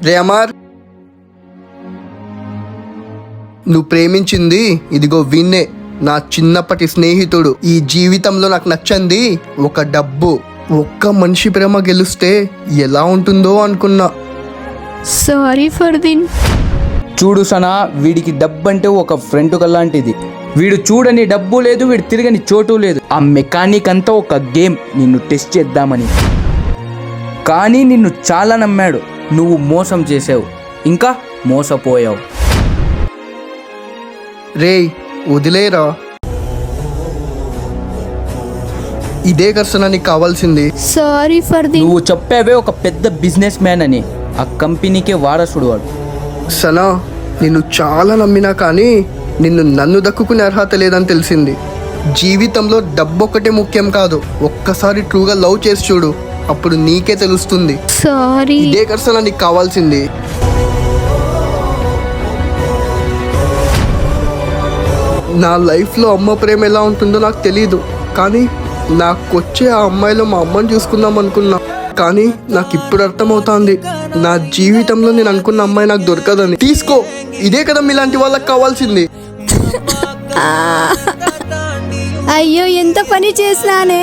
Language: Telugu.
రే అమర్, నువ్వు ప్రేమించింది ఇదిగో వీణ్ణే, నా చిన్నప్పటి స్నేహితుడు. ఈ జీవితంలో నాకు నచ్చంది ఒక డబ్బు. ఒక్క మనిషి ప్రేమ గెలిస్తే ఎలా ఉంటుందో అనుకున్నా. సారీ ఫర్దీన్. చూడు సనా, వీడికి డబ్బు అంటే ఒక ఫ్రెండ్ లాంటిది. వీడు చూడని డబ్బు లేదు, వీడు తిరగని చోటు లేదు. ఆ మెకానిక్ అంతా ఒక గేమ్, నిన్ను టెస్ట్ చేద్దామని. కానీ నిన్ను చాలా నమ్మాడు, నువ్వు మోసం చేసావు, ఇంకా మోసపోయావు. రేయ్ వదిలేరా, ఇదే కర్సనా నీకు కావాల్సింది. సారీ ఫర్దీన్. నువ్వు చెప్పావే ఒక పెద్ద బిజినెస్ మ్యాన్ అని, ఆ కంపెనీకే వారసుడు వాడు. సనా, నిన్ను చాలా నమ్మినా కానీ నన్ను దక్కుకునే అర్హత లేదని తెలిసింది. జీవితంలో డబ్బు ఒక్కటే ముఖ్యం కాదు, ఒక్కసారి ట్రూగా లవ్ చేసి చూడు, అప్పుడు నీకే తెలుస్తుంది. సారీ. ఇదే కర్సనా నీకు కావాల్సింది. నా లైఫ్లో అమ్మ ప్రేమ ఎలా ఉంటుందో నాకు తెలీదు, కానీ నాకొచ్చే ఆ అమ్మాయిలో మా అమ్మని చూసుకుందాం అనుకున్నా. కానీ నాకు ఇప్పుడు అర్థమవుతోంది, నా జీవితంలో నేను అనుకున్న అమ్మాయి నాకు దొరకదని. తీసుకో, ఇదే కదా మీలాంటి వాళ్ళకి కావాల్సింది. అయ్యో, ఎంత పని చేసినానే.